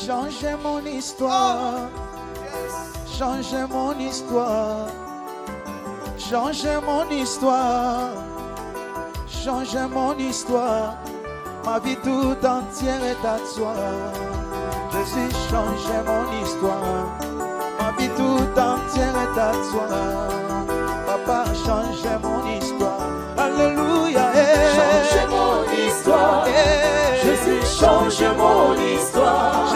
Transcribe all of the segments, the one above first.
Changer mon histoire. Changer mon histoire. Changer mon histoire. Changer mon histoire. Ma vie tout entière est à toi. Jésus, changer mon histoire. Ma vie tout entière est à toi. Papa, changer mon histoire. Alléluia. Changer mon histoire. Jésus, change mon histoire.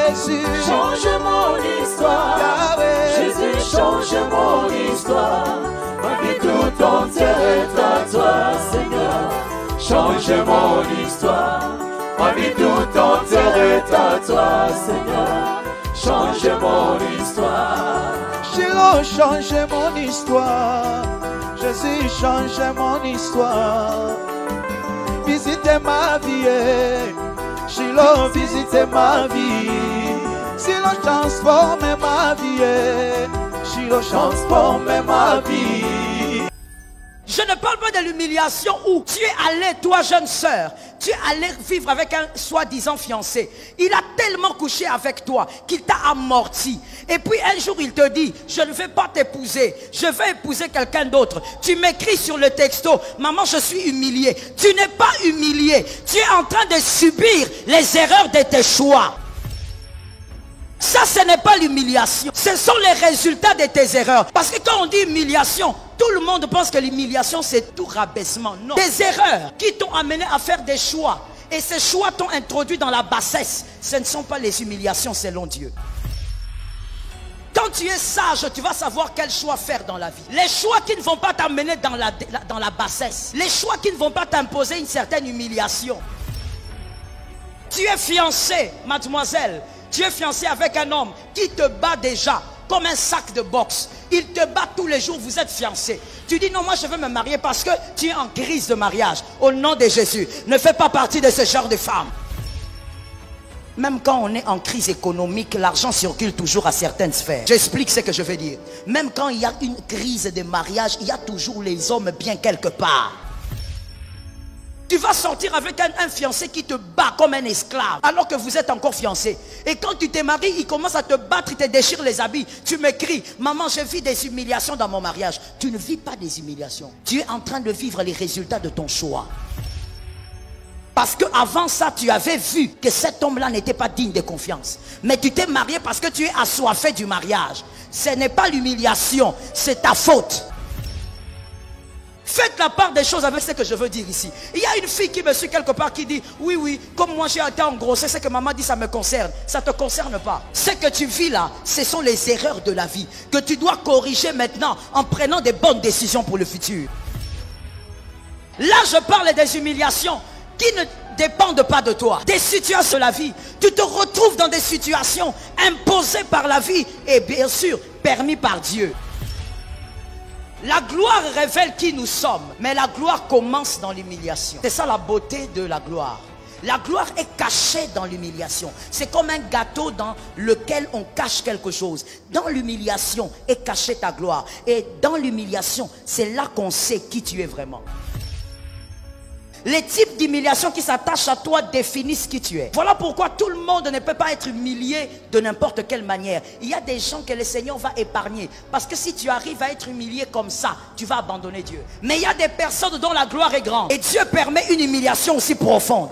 Jésus, change mon histoire. Yahweh. Jésus, change mon histoire. Ma vie tout entière est à toi, Seigneur. Change mon histoire. Ma vie tout entière est à toi, Seigneur. Change mon histoire. Shiloh, change mon histoire. Jésus, change mon histoire. Visitez ma vie. Shiloh, visitez ma vie. Shiloh, transforme ma vie. Shiloh, transforme ma vie. Je ne parle pas de l'humiliation où tu es allé, toi jeune sœur, tu es allé vivre avec un soi-disant fiancé. Il a tellement couché avec toi qu'il t'a amorti. Et puis un jour il te dit, je ne vais pas t'épouser, je vais épouser quelqu'un d'autre. Tu m'écris sur le texto, maman je suis humilié. Tu n'es pas humilié, tu es en train de subir les erreurs de tes choix. Ça, ce n'est pas l'humiliation. Ce sont les résultats de tes erreurs. Parce que quand on dit humiliation, tout le monde pense que l'humiliation, c'est tout rabaissement. Non. Des erreurs qui t'ont amené à faire des choix. Et ces choix t'ont introduit dans la bassesse. Ce ne sont pas les humiliations selon Dieu. Quand tu es sage, tu vas savoir quel choix faire dans la vie. Les choix qui ne vont pas t'amener dans la bassesse. Les choix qui ne vont pas t'imposer une certaine humiliation. Tu es fiancé, mademoiselle. Tu es fiancé avec un homme qui te bat déjà comme un sac de boxe. Il te bat tous les jours, vous êtes fiancé. Tu dis non, moi je veux me marier parce que tu es en crise de mariage. Au nom de Jésus, ne fais pas partie de ce genre de femme. Même quand on est en crise économique, l'argent circule toujours à certaines sphères. J'explique ce que je veux dire. Même quand il y a une crise de mariage, il y a toujours les hommes bien quelque part. Tu vas sortir avec un fiancé qui te bat comme un esclave alors que vous êtes encore fiancé. Et quand tu te maries, il commence à te battre, il te déchire les habits. Tu m'écris, maman, je vis des humiliations dans mon mariage. Tu ne vis pas des humiliations. Tu es en train de vivre les résultats de ton choix. Parce qu'avant ça, tu avais vu que cet homme-là n'était pas digne de confiance. Mais tu t'es marié parce que tu es assoiffé du mariage. Ce n'est pas l'humiliation, c'est ta faute. Faites la part des choses avec ce que je veux dire ici. Il y a une fille qui me suit quelque part qui dit, oui, comme moi j'ai été en grossesse, ce que maman dit ça me concerne. Ça ne te concerne pas. Ce que tu vis là, ce sont les erreurs de la vie que tu dois corriger maintenant en prenant des bonnes décisions pour le futur. Là je parle des humiliations qui ne dépendent pas de toi. Des situations de la vie. Tu te retrouves dans des situations imposées par la vie et bien sûr permis par Dieu. La gloire révèle qui nous sommes, mais la gloire commence dans l'humiliation. C'est ça la beauté de la gloire. La gloire est cachée dans l'humiliation. C'est comme un gâteau dans lequel on cache quelque chose. Dans l'humiliation est cachée ta gloire. Et dans l'humiliation, c'est là qu'on sait qui tu es vraiment. Les types d'humiliation qui s'attachent à toi définissent qui tu es. Voilà pourquoi tout le monde ne peut pas être humilié de n'importe quelle manière. Il y a des gens que le Seigneur va épargner. Parce que si tu arrives à être humilié comme ça, tu vas abandonner Dieu. Mais il y a des personnes dont la gloire est grande. Et Dieu permet une humiliation aussi profonde.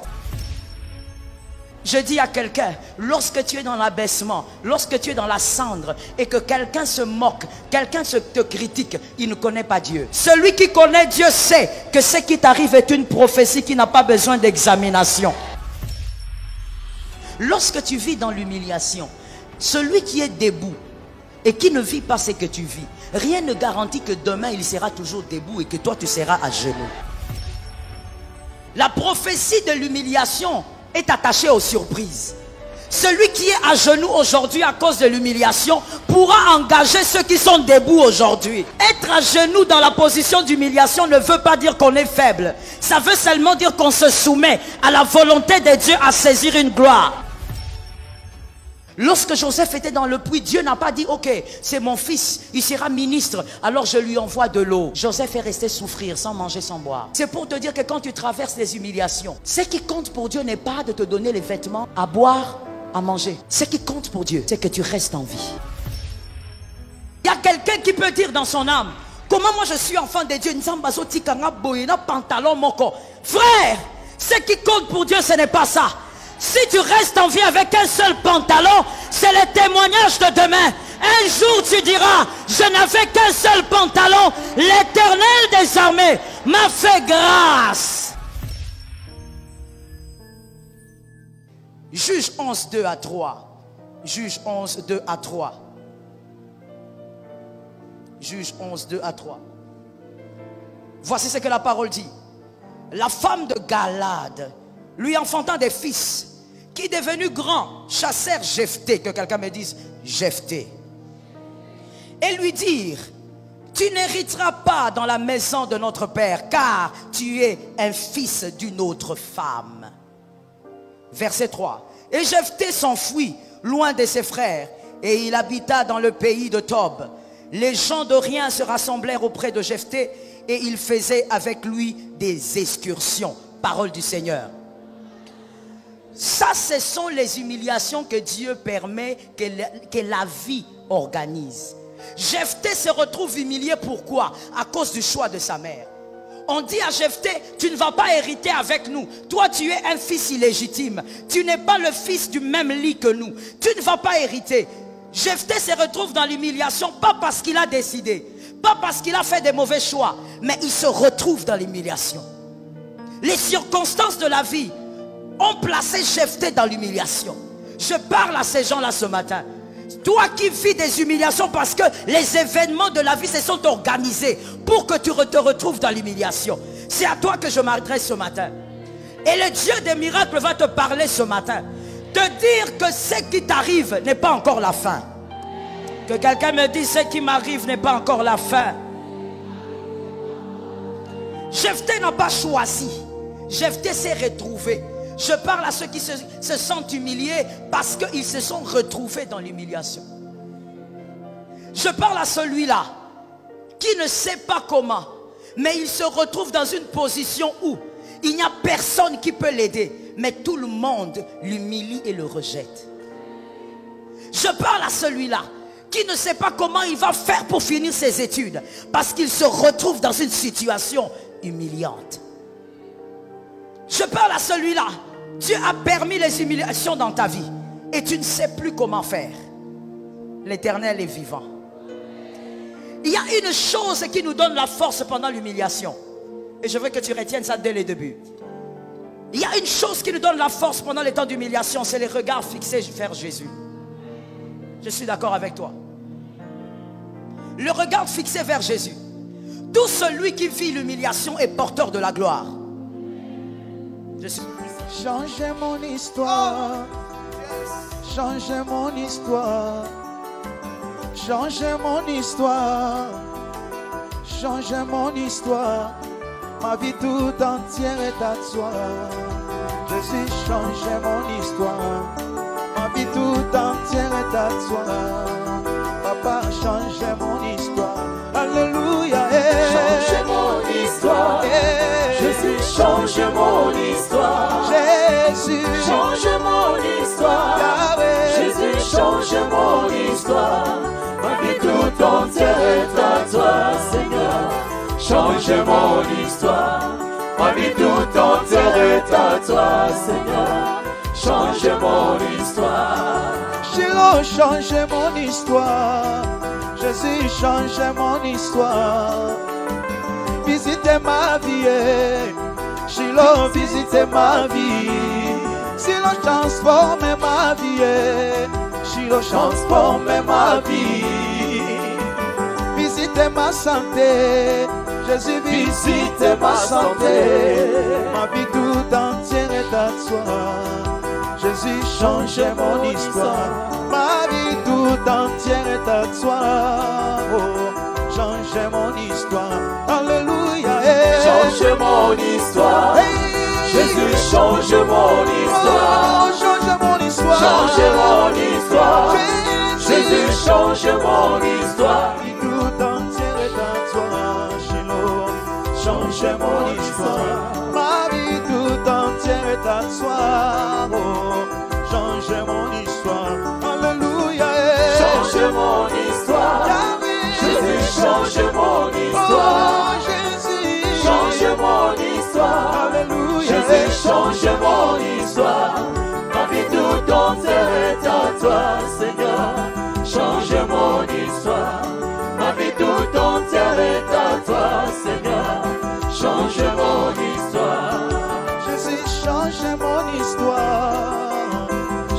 Je dis à quelqu'un, lorsque tu es dans l'abaissement, lorsque tu es dans la cendre et que quelqu'un se moque, quelqu'un te critique, il ne connaît pas Dieu. Celui qui connaît Dieu sait que ce qui t'arrive est une prophétie qui n'a pas besoin d'examination. Lorsque tu vis dans l'humiliation, celui qui est debout et qui ne vit pas ce que tu vis, rien ne garantit que demain il sera toujours debout et que toi tu seras à genoux. La prophétie de l'humiliation est attaché aux surprises. Celui qui est à genoux aujourd'hui à cause de l'humiliation pourra engager ceux qui sont debout aujourd'hui. Être à genoux dans la position d'humiliation ne veut pas dire qu'on est faible. Ça veut seulement dire qu'on se soumet à la volonté de Dieu à saisir une gloire. Lorsque Joseph était dans le puits, Dieu n'a pas dit, ok, c'est mon fils, il sera ministre, alors je lui envoie de l'eau. Joseph est resté souffrir sans manger, sans boire. C'est pour te dire que quand tu traverses les humiliations, ce qui compte pour Dieu n'est pas de te donner les vêtements à boire à manger. Ce qui compte pour Dieu, c'est que tu restes en vie. Il y a quelqu'un qui peut dire dans son âme, comment moi je suis enfant de Dieu, pantalon moko. Frère, ce qui compte pour Dieu, ce n'est pas ça. Si tu restes en vie avec un seul pantalon, c'est le témoignage de demain. Un jour tu diras, je n'avais qu'un seul pantalon, l'Éternel des armées m'a fait grâce. Juge 11, 2 à 3. Juge 11, 2 à 3. Juge 11, 2 à 3. Voici ce que la parole dit. La femme de Galade, lui enfantant des fils, qui devenu grand, chassèrent Jephthé, que quelqu'un me dise Jephthé, et lui dirent, tu n'hériteras pas dans la maison de notre père, car tu es un fils d'une autre femme. Verset 3. Et Jephthé s'enfuit loin de ses frères, et il habita dans le pays de Tob. Les gens d'Orient se rassemblèrent auprès de Jephthé, et ils faisaient avec lui des excursions. Parole du Seigneur. Ça, ce sont les humiliations que Dieu permet que la vie organise. Jephthé se retrouve humilié. Pourquoi? À cause du choix de sa mère. On dit à Jephthé, tu ne vas pas hériter avec nous. Toi, tu es un fils illégitime. Tu n'es pas le fils du même lit que nous. Tu ne vas pas hériter. Jephthé se retrouve dans l'humiliation, pas parce qu'il a décidé, pas parce qu'il a fait des mauvais choix, mais il se retrouve dans l'humiliation. Les circonstances de la vie ont placé Jephthé dans l'humiliation. Je parle à ces gens-là ce matin. Toi qui vis des humiliations parce que les événements de la vie se sont organisés pour que tu te retrouves dans l'humiliation. C'est à toi que je m'adresse ce matin. Et le Dieu des miracles va te parler ce matin. Te dire que ce qui t'arrive n'est pas encore la fin. Que quelqu'un me dise ce qui m'arrive n'est pas encore la fin. Jephthé n'a pas choisi. Jephthé s'est retrouvé. Je parle à ceux qui se sentent humiliés parce qu'ils se sont retrouvés dans l'humiliation. Je parle à celui-là qui ne sait pas comment, mais il se retrouve dans une position où il n'y a personne qui peut l'aider, mais tout le monde l'humilie et le rejette. Je parle à celui-là qui ne sait pas comment il va faire pour finir ses études parce qu'il se retrouve dans une situation humiliante. Je parle à celui-là. Dieu a permis les humiliations dans ta vie et tu ne sais plus comment faire. L'Éternel est vivant. Il y a une chose qui nous donne la force pendant l'humiliation. Et je veux que tu retiennes ça dès le début. Il y a une chose qui nous donne la force pendant les temps d'humiliation, c'est les regards fixés vers Jésus. Je suis d'accord avec toi. Le regard fixé vers Jésus. Tout celui qui vit l'humiliation est porteur de la gloire. Changez mon histoire. Changez mon histoire. Changez mon histoire. Changez mon histoire. Ma vie tout entière est à toi. Jésus, changez mon histoire. Ma vie tout entière est à toi. Papa, changez mon histoire. Alléluia. Changez mon histoire. Jésus, change mon histoire. Jésus, change mon histoire. Jésus, change mon histoire. Ma vie tout entière est à toi, Seigneur. Change mon histoire. Ma vie tout entière est à toi, Seigneur. Change mon histoire. Shiloh, change mon histoire. Jésus, change mon histoire. Visitez ma vie. Shiloh, visitez ma vie. Shiloh, transforme ma vie. Shiloh, transforme ma vie. Visitez ma santé. Jésus, visite ma santé. Ma vie tout entière est à toi. Jésus, change mon histoire. Ma vie tout entière est à toi. Oh, change mon histoire. Alléluia. Change mon histoire. Jésus, change mon histoire. Oh, change mon histoire. Change mon histoire. Jésus, change mon histoire. Ma vie tout entière est à toi. Shiloh, change mon histoire. Ma vie tout entière est à toi. Oh, change mon histoire. change mon histoire. Oh Jésus, Change mon histoire. Alléluia. Jésus, change mon histoire. Ma vie tout entière est à toi, Seigneur. Change mon histoire. Ma vie tout entière est à toi, Seigneur. Change mon histoire. Jésus, change mon histoire.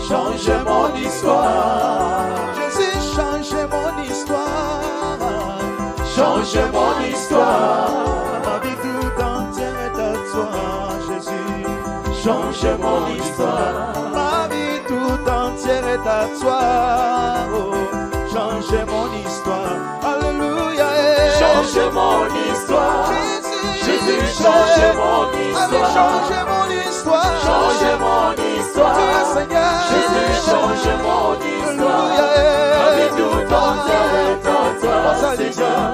Change mon histoire. Jésus, change mon histoire. Change mon histoire. Ma vie tout entière est à toi, Jésus. Change mon histoire. Ma vie tout entière est à toi. Oh, change mon histoire. Alléluia. Change mon histoire. Jésus, change mon Allez, histoire. change mon histoire. Change mon histoire. Seigneur. Jésus, change mon histoire. Alléluia. Ma vie tout entière est à toi, Seigneur.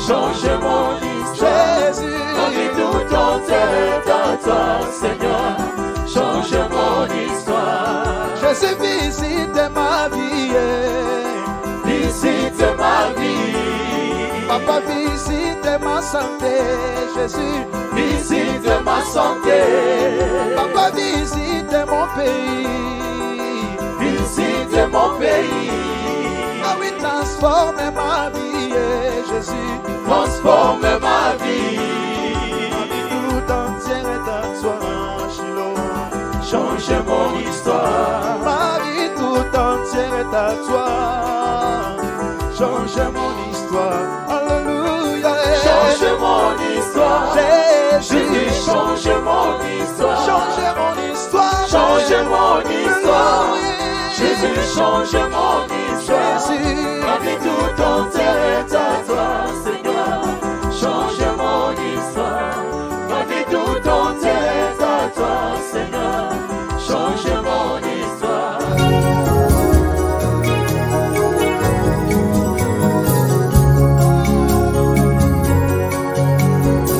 Change mon histoire. Jésus. Ma vie tout entière est à toi, Seigneur. Change mon histoire. Jésus, visite ma vie. Visite ma vie. Papa, visite ma santé. Jésus, Visite ma santé. Papa, visite mon pays. Visite mon pays. Ah oui, transforme ma vie, Jésus. Transforme ma vie. Ma vie tout entière est à toi, Shiloh. Change mon histoire. Ma vie tout entière est à toi. Change mon histoire. Alléluia. Change mon histoire. Jésus. Jésus, change mon histoire. Change mon histoire. Change mon histoire. Alléluia. Jésus, change mon histoire. Jésus. Ma vie tout entière est à toi, Seigneur. Change mon histoire. Ma vie tout entière est à toi, Seigneur. Change mon histoire.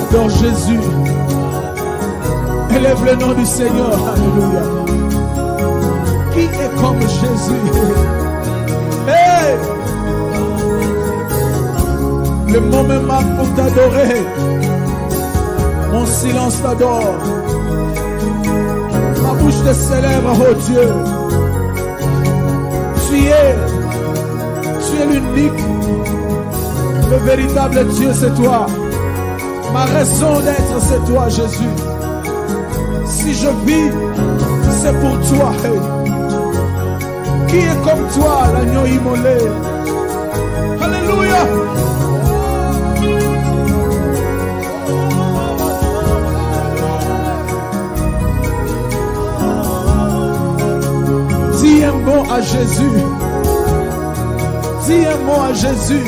Adore Jésus. Élève le nom du Seigneur. Alléluia. Qui est comme Jésus? Hey! Le mot me marque pour t'adorer. Mon silence t'adore. Ma bouche te célèbre, oh Dieu. Tu es l'unique. Le véritable Dieu, c'est toi. Ma raison d'être, c'est toi, Jésus. Si je vis, c'est pour toi. Hey. Qui est comme toi, l'agneau immolé? Alléluia. Dis un mot à Jésus. Dis un mot à Jésus.